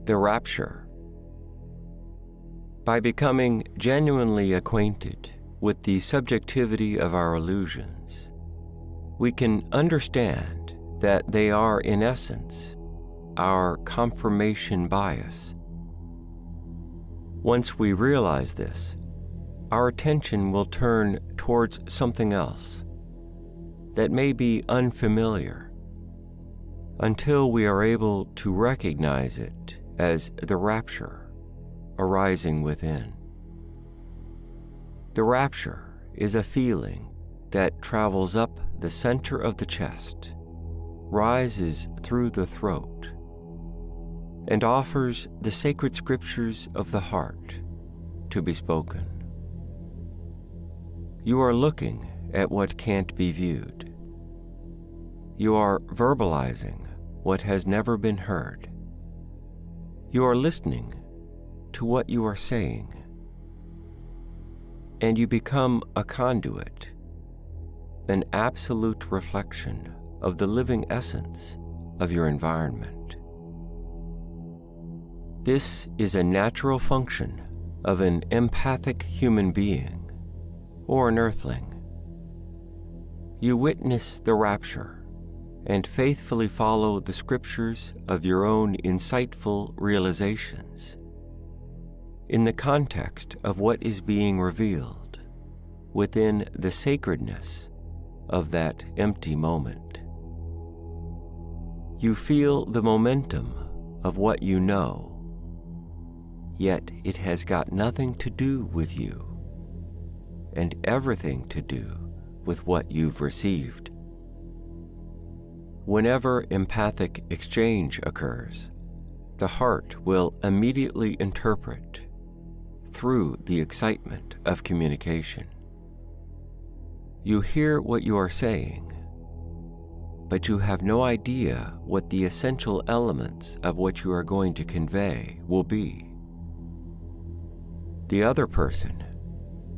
The rapture. By becoming genuinely acquainted with the subjectivity of our illusions, we can understand that they are, in essence, our confirmation bias. Once we realize this, our attention will turn towards something else that may be unfamiliar until we are able to recognize it as the rapture arising within. The rapture is a feeling that travels up the center of the chest, rises through the throat, and offers the sacred scriptures of the heart to be spoken. You are looking at what can't be viewed. You are verbalizing what has never been heard. You are listening to what you are saying, and you become a conduit, an absolute reflection of the living essence of your environment. This is a natural function of an empathic human being or an earthling. You witness the rapture and faithfully follow the scriptures of your own insightful realizations in the context of what is being revealed within the sacredness of that empty moment. You feel the momentum of what you know, yet it has got nothing to do with you and everything to do with what you've received. Whenever empathic exchange occurs, the heart will immediately interpret through the excitement of communication. You hear what you are saying, but you have no idea what the essential elements of what you are going to convey will be. The other person,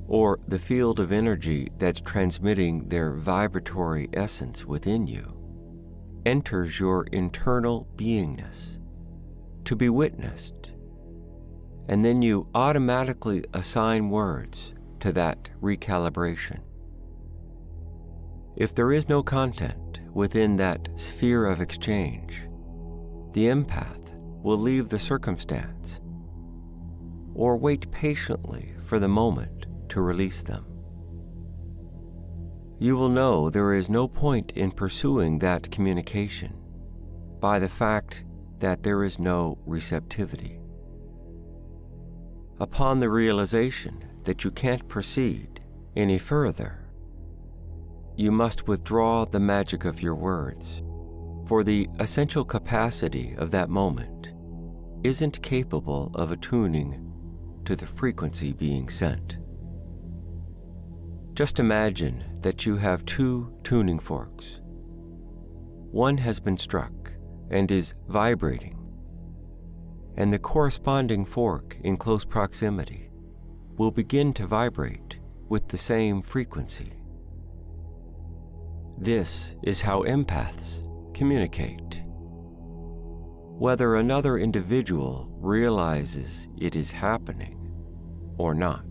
or the field of energy that's transmitting their vibratory essence within you, enters your internal beingness to be witnessed, and then you automatically assign words to that recalibration. If there is no content within that sphere of exchange, the empath will leave the circumstance or wait patiently for the moment to release them. You will know there is no point in pursuing that communication by the fact that there is no receptivity. Upon the realization that you can't proceed any further, you must withdraw the magic of your words, for the essential capacity of that moment isn't capable of attuning to the frequency being sent. Just imagine that you have two tuning forks. One has been struck and is vibrating, and the corresponding fork in close proximity will begin to vibrate with the same frequency. This is how empaths communicate, whether another individual realizes it is happening or not.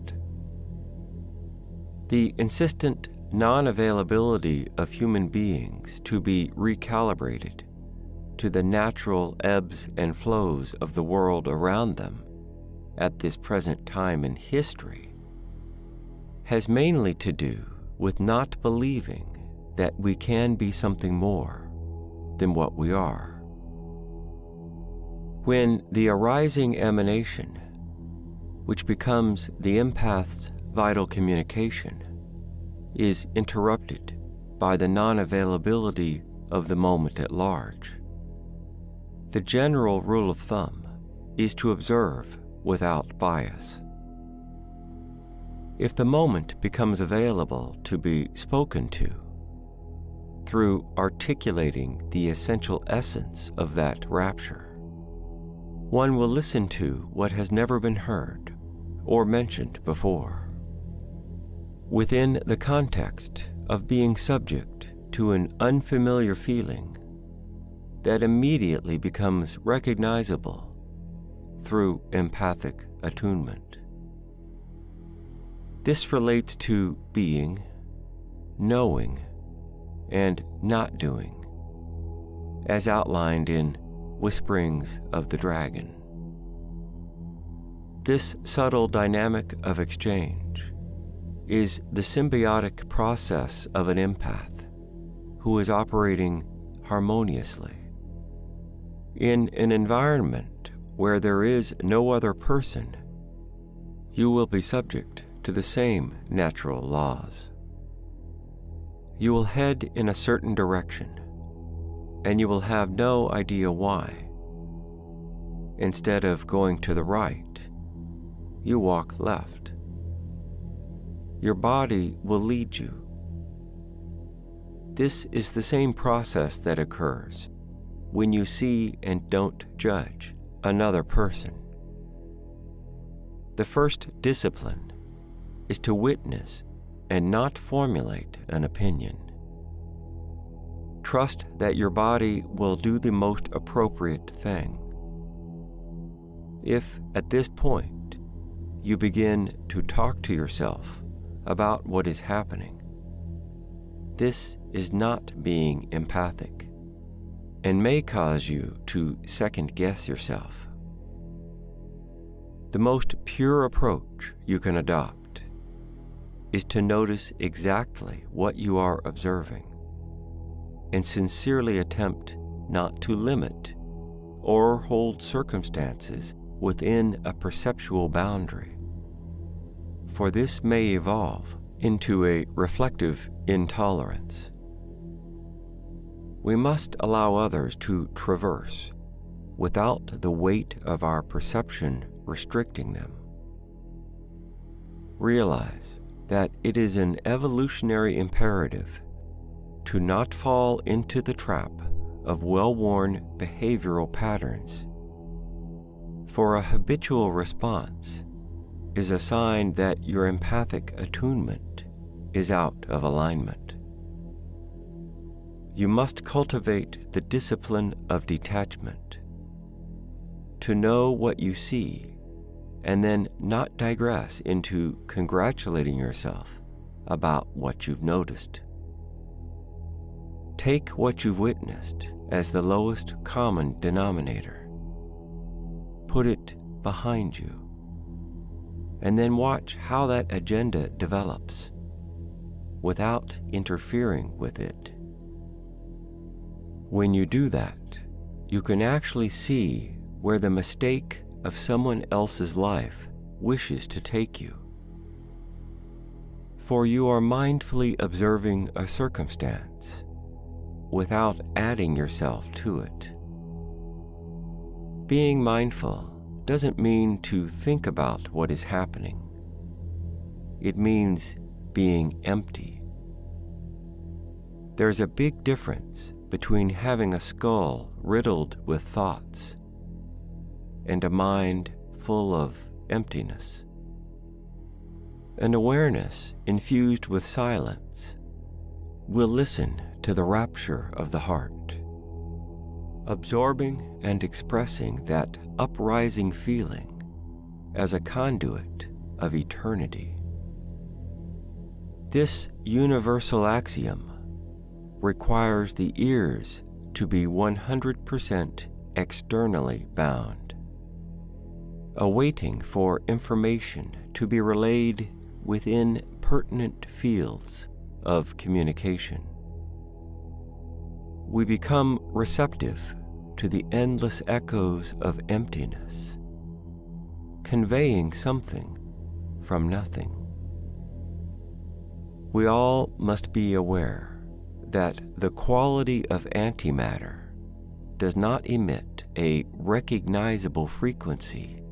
The insistent non-availability of human beings to be recalibrated to the natural ebbs and flows of the world around them at this present time in history has mainly to do with not believing that we can be something more than what we are. When the arising emanation, which becomes the empath's vital communication, is interrupted by the non-availability of the moment at large, the general rule of thumb is to observe without bias. If the moment becomes available to be spoken to, through articulating the essential essence of that rapture, one will listen to what has never been heard or mentioned before. Within the context of being subject to an unfamiliar feeling that immediately becomes recognizable through empathic attunement. This relates to being, knowing, and not doing, as outlined in Whisperings of the Dragon. This subtle dynamic of exchange is the symbiotic process of an empath who is operating harmoniously. In an environment where there is no other person, you will be subject to the same natural laws. You will head in a certain direction, and you will have no idea why. Instead of going to the right, you walk left. Your body will lead you. This is the same process that occurs when you see and don't judge another person. The first discipline is to witness and not formulate an opinion. Trust that your body will do the most appropriate thing. If, at this point, you begin to talk to yourself about what is happening, this is not being empathic and may cause you to second-guess yourself. The most pure approach you can adopt is to notice exactly what you are observing and sincerely attempt not to limit or hold circumstances within a perceptual boundary, for this may evolve into a reflective intolerance. We must allow others to traverse without the weight of our perception restricting them. Realize that it is an evolutionary imperative to not fall into the trap of well-worn behavioral patterns, for a habitual response is a sign that your empathic attunement is out of alignment. You must cultivate the discipline of detachment, to know what you see and then not digress into congratulating yourself about what you've noticed. Take what you've witnessed as the lowest common denominator. Put it behind you, and then watch how that agenda develops without interfering with it. When you do that, you can actually see where the mistake of someone else's life wishes to take you. For you are mindfully observing a circumstance without adding yourself to it. Being mindful doesn't mean to think about what is happening. It means being empty. There's a big difference between having a skull riddled with thoughts and a mind full of emptiness. An awareness infused with silence will listen to the rapture of the heart, absorbing and expressing that uprising feeling as a conduit of eternity. This universal axiom requires the ears to be 100% externally bound, awaiting for information to be relayed within pertinent fields of communication. We become receptive to the endless echoes of emptiness, conveying something from nothing. We all must be aware that the quality of antimatter does not emit a recognizable frequency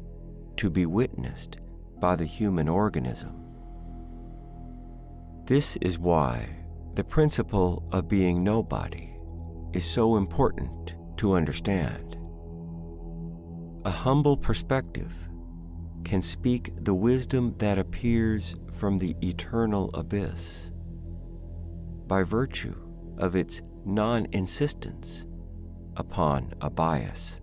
to be witnessed by the human organism. This is why the principle of being nobody is so important to understand. A humble perspective can speak the wisdom that appears from the eternal abyss by virtue of its non-insistence upon a bias.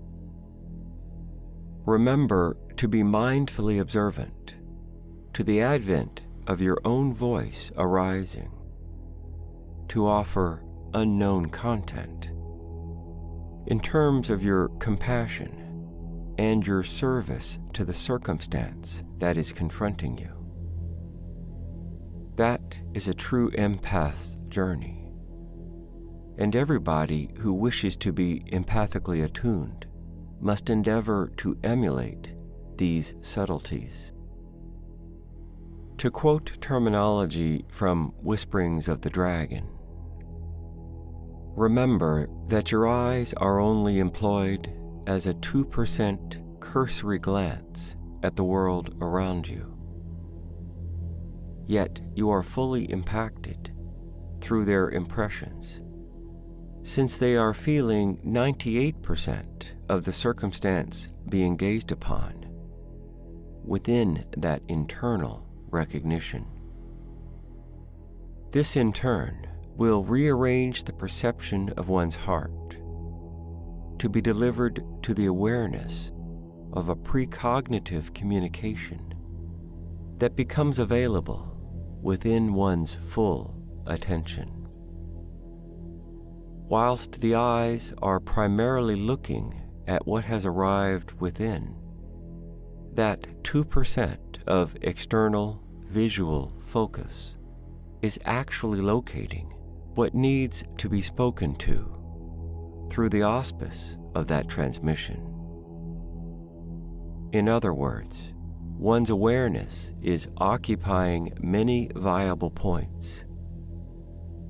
remember to be mindfully observant to the advent of your own voice arising to offer unknown content in terms of your compassion and your service to the circumstance that is confronting you. That is a true empath's journey, and everybody who wishes to be empathically attuned must endeavor to emulate these subtleties. To quote terminology from Whisperings of the Dragon, remember that your eyes are only employed as a 2% cursory glance at the world around you. Yet you are fully impacted through their impressions, since they are feeling 98% of the circumstance being gazed upon within that internal recognition. This in turn will rearrange the perception of one's heart to be delivered to the awareness of a precognitive communication that becomes available within one's full attention. Whilst the eyes are primarily looking at what has arrived within, that 2% of external visual focus is actually locating what needs to be spoken to through the auspice of that transmission. In other words, one's awareness is occupying many viable points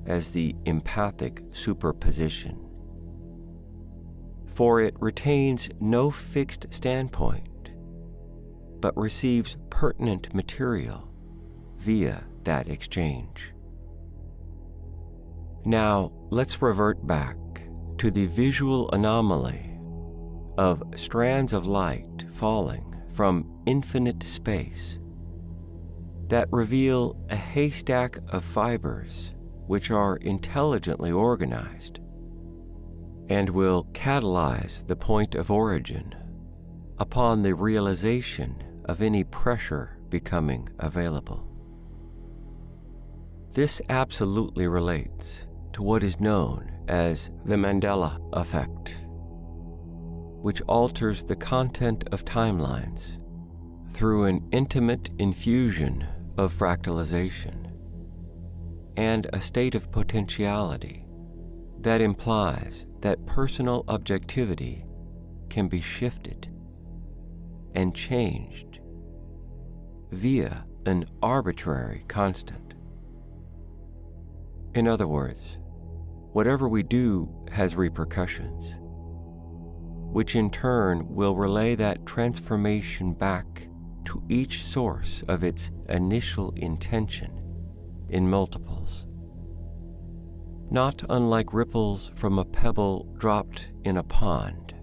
as the empathic superposition, for it retains no fixed standpoint, but receives pertinent material via that exchange. Now, let's revert back to the visual anomaly of strands of light falling from infinite space that reveal a haystack of fibers which are intelligently organized and will catalyze the point of origin upon the realization of any pressure becoming available. This absolutely relates to what is known as the Mandela effect, which alters the content of timelines through an intimate infusion of fractalization and a state of potentiality that implies that personal objectivity can be shifted and changed via an arbitrary constant. In other words, whatever we do has repercussions, which in turn will relay that transformation back to each source of its initial intention in multiples. Not unlike ripples from a pebble dropped in a pond,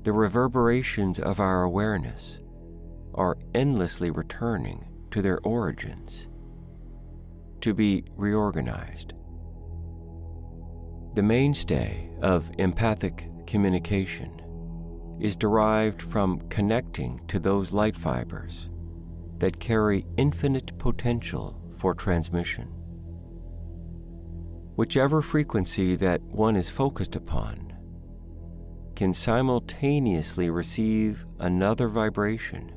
the reverberations of our awareness are endlessly returning to their origins to be reorganized. The mainstay of empathic communication is derived from connecting to those light fibers that carry infinite potential for transmission. Whichever frequency that one is focused upon can simultaneously receive another vibration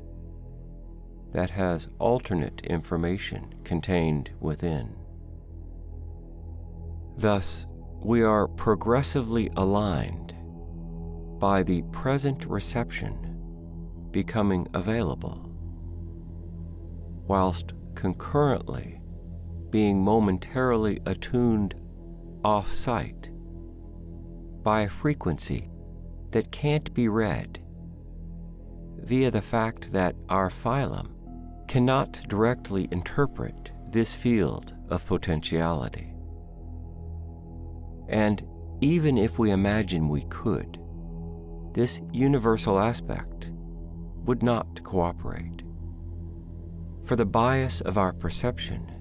that has alternate information contained within. Thus, we are progressively aligned by the present reception becoming available, whilst concurrently being momentarily attuned off-site by a frequency that can't be read via the fact that our phylum cannot directly interpret this field of potentiality. And even if we imagine we could, this universal aspect would not cooperate. For the bias of our perception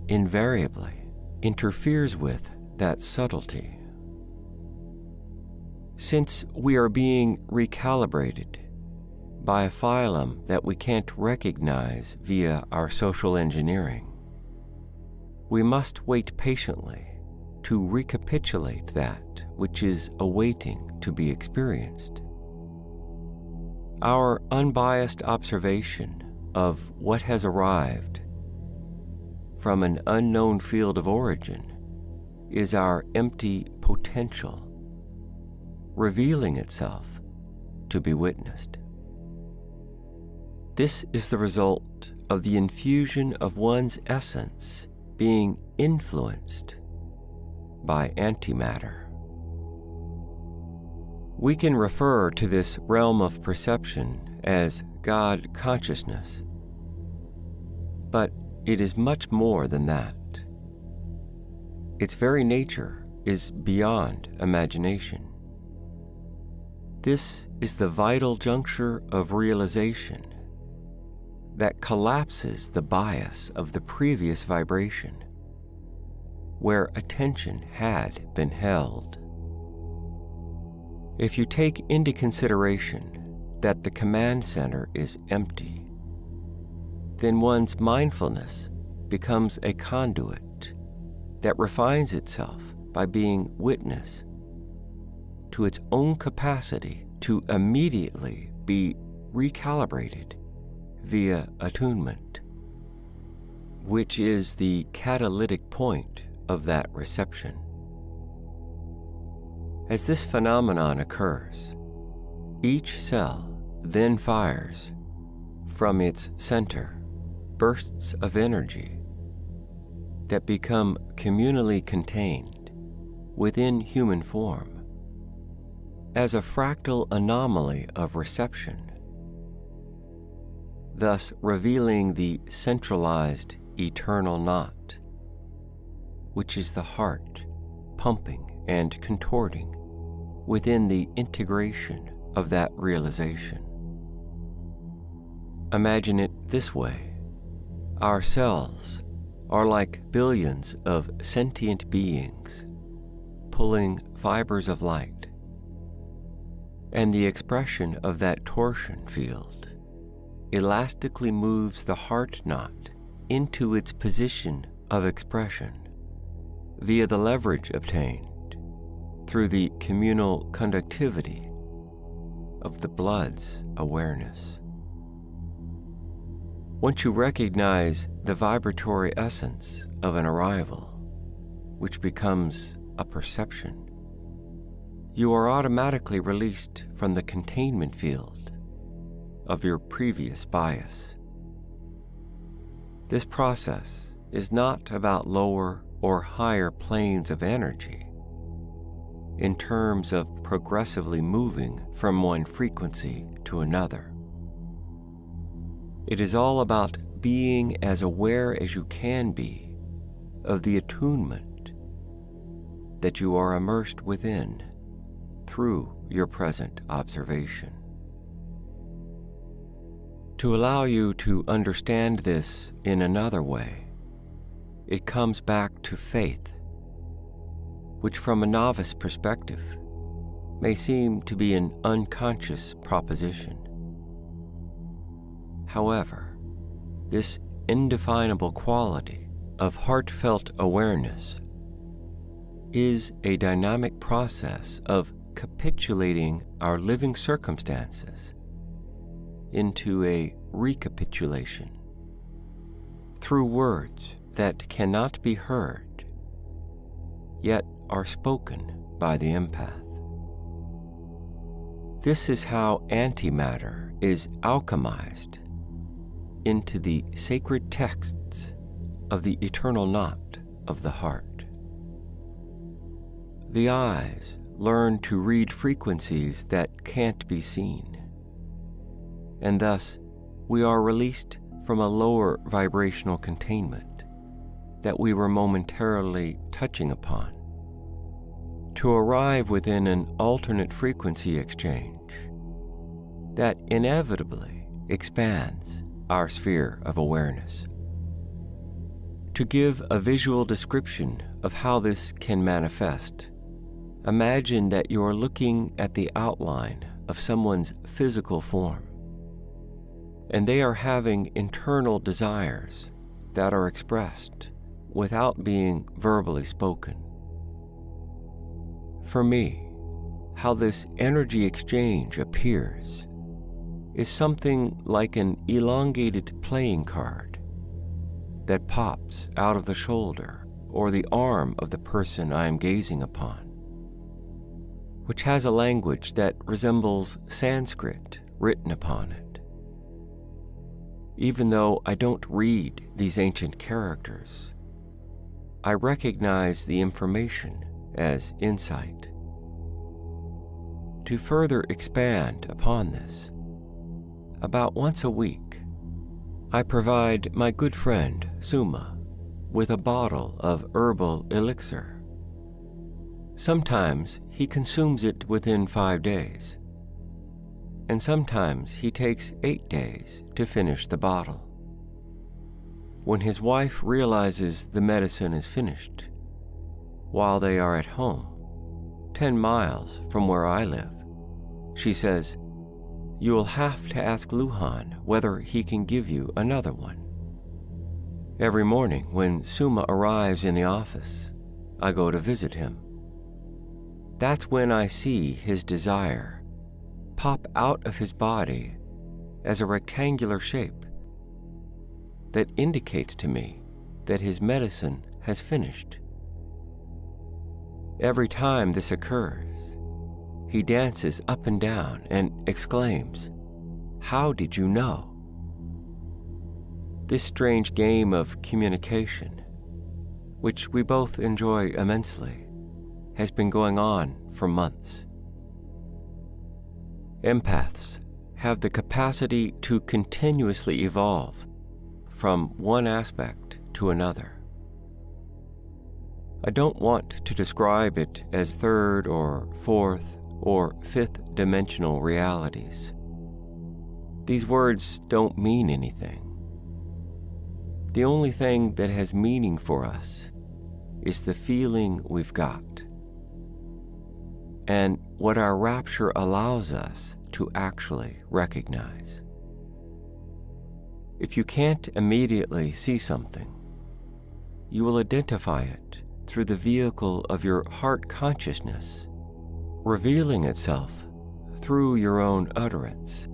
invariably interferes with that subtlety. Since we are being recalibrated by a phylum that we can't recognize via our social engineering. We must wait patiently to recapitulate that which is awaiting to be experienced. Our unbiased observation of what has arrived from an unknown field of origin is our empty potential, revealing itself to be witnessed. This is the result of the infusion of one's essence being influenced by antimatter. We can refer to this realm of perception as God consciousness, but it is much more than that. Its very nature is beyond imagination. This is the vital juncture of realization that collapses the bias of the previous vibration, where attention had been held. If you take into consideration that the command center is empty, then one's mindfulness becomes a conduit that refines itself by being witness to its own capacity to immediately be recalibrated via attunement, which is the catalytic point of that reception. As this phenomenon occurs, each cell then fires from its center bursts of energy that become communally contained within human form as a fractal anomaly of reception, thus revealing the centralized eternal knot, which is the heart pumping and contorting within the integration of that realization. Imagine it this way. Our cells are like billions of sentient beings pulling fibers of light, and the expression of that torsion field elastically moves the heart knot into its position of expression via the leverage obtained through the communal conductivity of the blood's awareness. Once you recognize the vibratory essence of an arrival, which becomes a perception, you are automatically released from the containment field of your previous bias. This process is not about lower or higher planes of energy in terms of progressively moving from one frequency to another. It is all about being as aware as you can be of the attunement that you are immersed within through your present observation. To allow you to understand this in another way, it comes back to faith, which from a novice perspective may seem to be an unconscious proposition. However, this indefinable quality of heartfelt awareness is a dynamic process of capitulating our living circumstances into a recapitulation through words that cannot be heard, yet are spoken by the empath. This is how antimatter is alchemized into the sacred texts of the eternal knot of the heart. The eyes learn to read frequencies that can't be seen, and thus we are released from a lower vibrational containment that we were momentarily touching upon, to arrive within an alternate frequency exchange that inevitably expands our sphere of awareness. To give a visual description of how this can manifest, imagine that you are looking at the outline of someone's physical form and they are having internal desires that are expressed without being verbally spoken. For me, how this energy exchange appears is something like an elongated playing card that pops out of the shoulder or the arm of the person I am gazing upon, which has a language that resembles Sanskrit written upon it. Even though I don't read these ancient characters, I recognize the information as insight. To further expand upon this, about once a week, I provide my good friend Suma with a bottle of herbal elixir. Sometimes he consumes it within 5 days, and sometimes he takes 8 days to finish the bottle. When his wife realizes the medicine is finished, while they are at home, 10 miles from where I live, she says, "You will have to ask Luhan whether he can give you another one." Every morning when Suma arrives in the office, I go to visit him. That's when I see his desire pop out of his body as a rectangular shape that indicates to me that his medicine has finished. Every time this occurs, he dances up and down and exclaims, "How did you know?" This strange game of communication, which we both enjoy immensely, has been going on for months. Empaths have the capacity to continuously evolve from one aspect to another. I don't want to describe it as third or fourth or fifth dimensional realities. These words don't mean anything. The only thing that has meaning for us is the feeling we've got, and what our rapture allows us to actually recognize. If you can't immediately see something, you will identify it through the vehicle of your heart consciousness, revealing itself through your own utterance.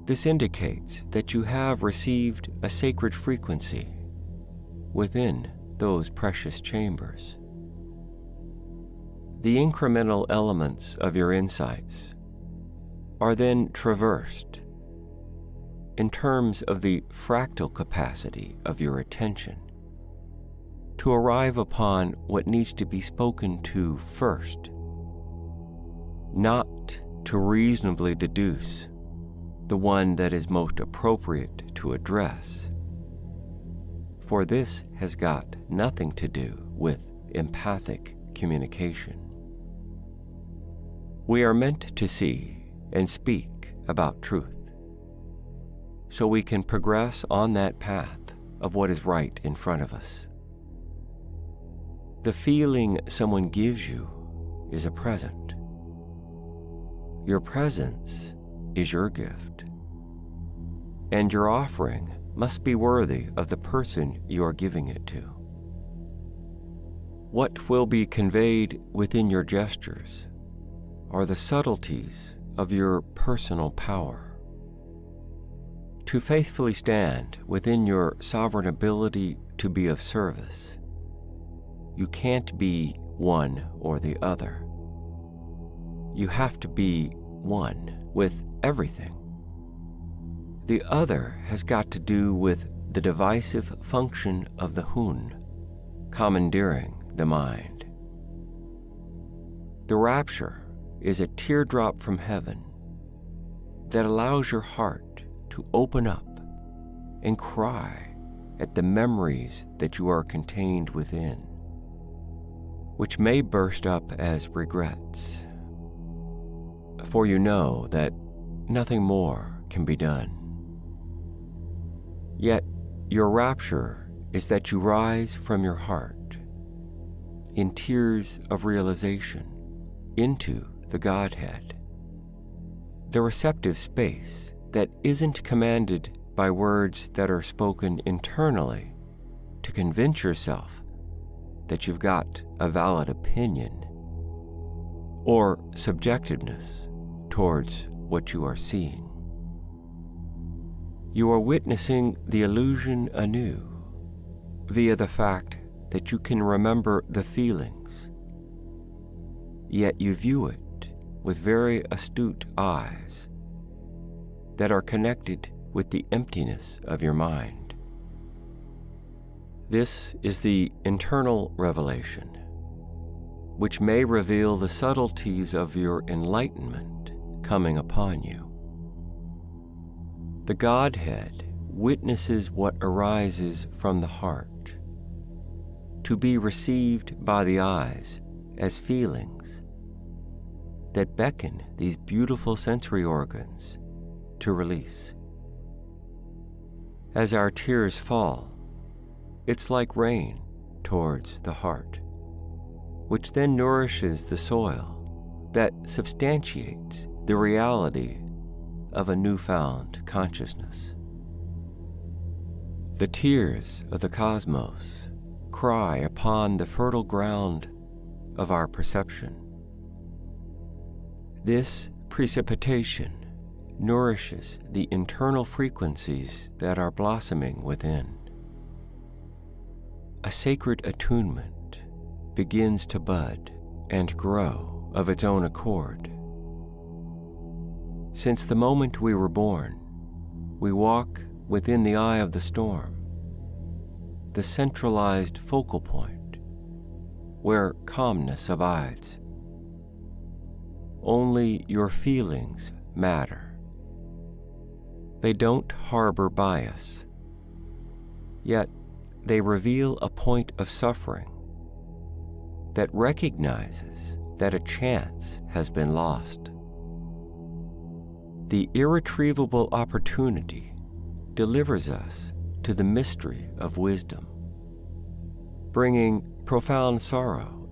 This indicates that you have received a sacred frequency within those precious chambers. The incremental elements of your insights are then traversed in terms of the fractal capacity of your attention to arrive upon what needs to be spoken to first, not to reasonably deduce the one that is most appropriate to address, for this has got nothing to do with empathic communication. We are meant to see and speak about truth, so we can progress on that path of what is right in front of us. The feeling someone gives you is a present. Your presence is your gift, and your offering must be worthy of the person you are giving it to. What will be conveyed within your gestures are the subtleties of your personal power. To faithfully stand within your sovereign ability to be of service, you can't be one or the other. You have to be one with everything. The other has got to do with the divisive function of the Hun, commandeering the mind. The rapture is a teardrop from heaven that allows your heart to open up and cry at the memories that you are contained within, which may burst up as regrets, for you know that nothing more can be done. Yet your rapture is that you rise from your heart in tears of realization into the Godhead, the receptive space that isn't commanded by words that are spoken internally to convince yourself that you've got a valid opinion or subjectiveness towards what you are seeing. You are witnessing the illusion anew via the fact that you can remember the feelings, yet you view it with very astute eyes that are connected with the emptiness of your mind. This is the internal revelation, which may reveal the subtleties of your enlightenment coming upon you. The Godhead witnesses what arises from the heart, to be received by the eyes as feelings that beckon these beautiful sensory organs to release. As our tears fall, it's like rain towards the heart, which then nourishes the soil that substantiates the reality of a newfound consciousness. The tears of the cosmos cry upon the fertile ground of our perception. This precipitation nourishes the internal frequencies that are blossoming within. A sacred attunement begins to bud and grow of its own accord. Since the moment we were born, we walk within the eye of the storm, the centralized focal point where calmness abides. Only your feelings matter. They don't harbor bias, yet they reveal a point of suffering that recognizes that a chance has been lost. The irretrievable opportunity delivers us to the mystery of wisdom, bringing profound sorrow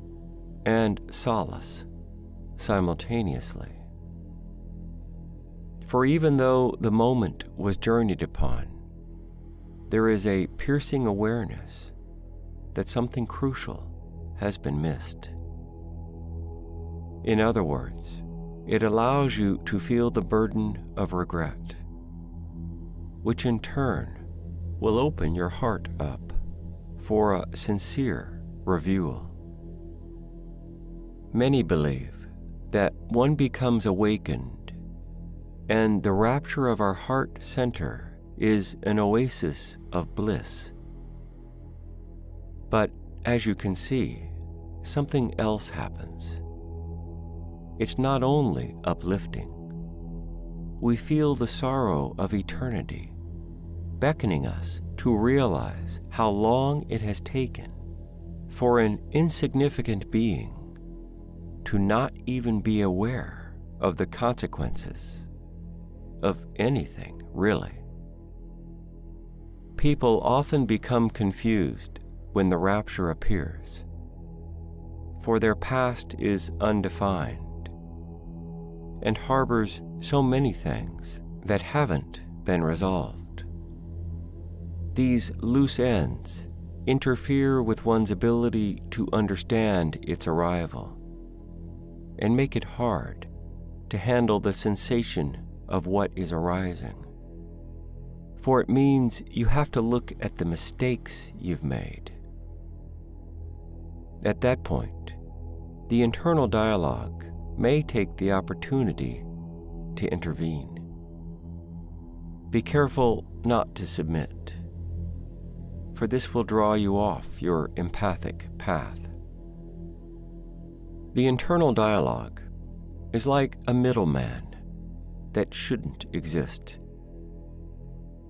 and solace simultaneously. For even though the moment was journeyed upon, there is a piercing awareness that something crucial has been missed. In other words, it allows you to feel the burden of regret, which in turn will open your heart up for a sincere reviewal. Many believe that one becomes awakened, and the rapture of our heart center is an oasis of bliss. But as you can see, something else happens. It's not only uplifting. We feel the sorrow of eternity, beckoning us to realize how long it has taken for an insignificant being to not even be aware of the consequences of anything, really. People often become confused when the rapture appears, for their past is undefined and harbors so many things that haven't been resolved. These loose ends interfere with one's ability to understand its arrival and make it hard to handle the sensation of what is arising. For it means you have to look at the mistakes you've made. At that point, the internal dialogue may take the opportunity to intervene. Be careful not to submit, for this will draw you off your empathic path. The internal dialogue is like a middleman that shouldn't exist.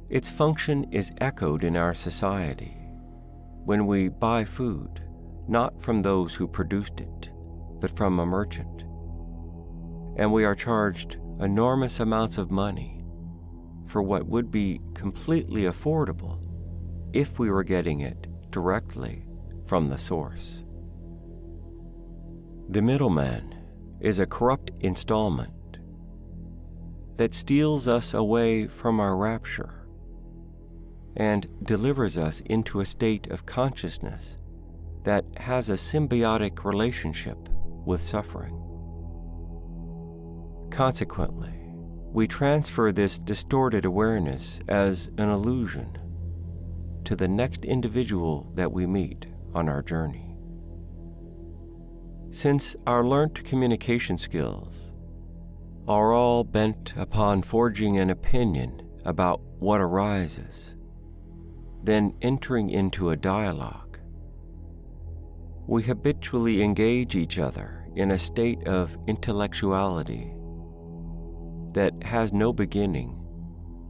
Its function is echoed in our society when we buy food, not from those who produced it, but from a merchant. And we are charged enormous amounts of money for what would be completely affordable if we were getting it directly from the source. The middleman is a corrupt installment, that steals us away from our rapture and delivers us into a state of consciousness that has a symbiotic relationship with suffering. Consequently, we transfer this distorted awareness as an illusion to the next individual that we meet on our journey. Since our learnt communication skills are all bent upon forging an opinion about what arises, then entering into a dialogue, we habitually engage each other in a state of intellectuality that has no beginning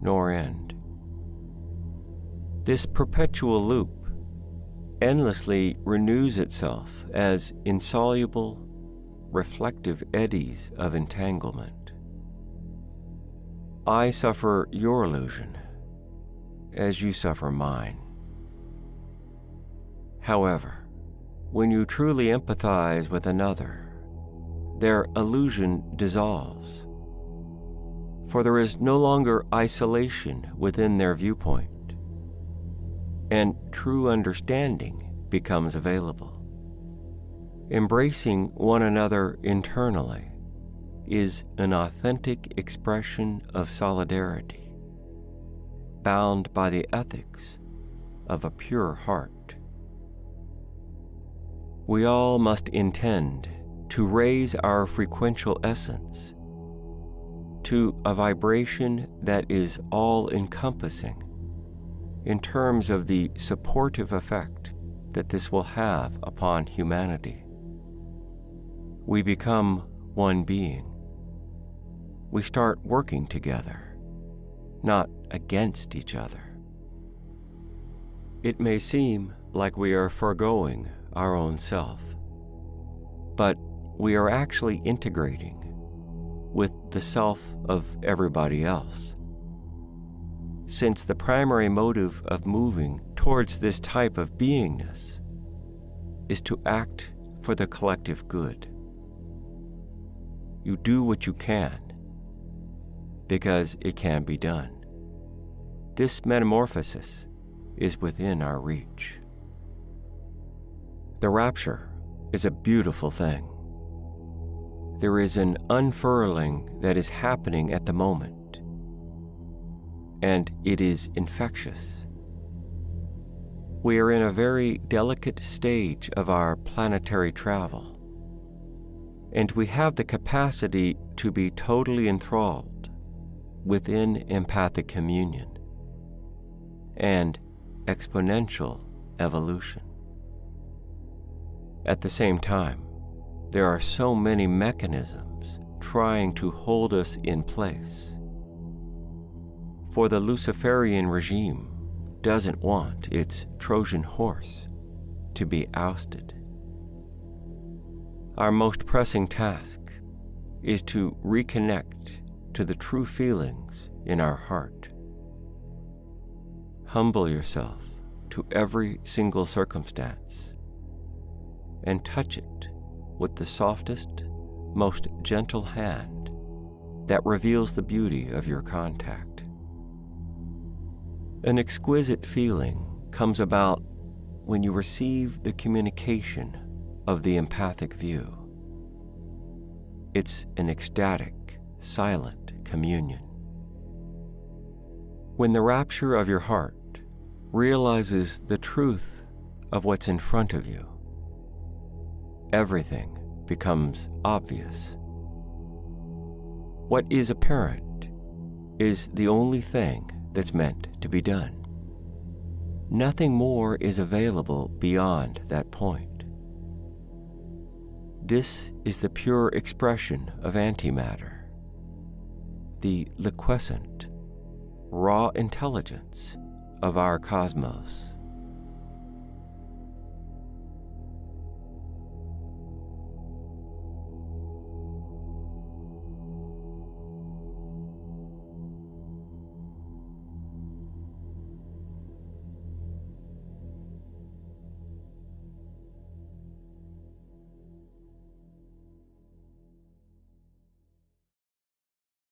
nor end. This perpetual loop endlessly renews itself as insoluble, reflective eddies of entanglement. I suffer your illusion as you suffer mine. However, when you truly empathize with another, their illusion dissolves, for there is no longer isolation within their viewpoint, and true understanding becomes available. Embracing one another internally is an authentic expression of solidarity, bound by the ethics of a pure heart. We all must intend to raise our frequential essence to a vibration that is all-encompassing in terms of the supportive effect that this will have upon humanity. We become one being. We start working together, not against each other. It may seem like we are forgoing our own self, but we are actually integrating with the self of everybody else. Since the primary motive of moving towards this type of beingness is to act for the collective good. You do what you can because it can be done. This metamorphosis is within our reach. The rapture is a beautiful thing. There is an unfurling that is happening at the moment, and it is infectious. We are in a very delicate stage of our planetary travel, and we have the capacity to be totally enthralled within empathic communion and exponential evolution. At the same time, there are so many mechanisms trying to hold us in place. For the Luciferian regime doesn't want its Trojan horse to be ousted. Our most pressing task is to reconnect to the true feelings in our heart. Humble yourself to every single circumstance and touch it with the softest, most gentle hand that reveals the beauty of your contact. An exquisite feeling comes about when you receive the communication of the empathic view. It's an ecstatic, silent communion. When the rapture of your heart realizes the truth of what's in front of you, everything becomes obvious. What is apparent is the only thing that's meant to be done. Nothing more is available beyond that point. This is the pure expression of antimatter, the liquescent, raw intelligence of our cosmos.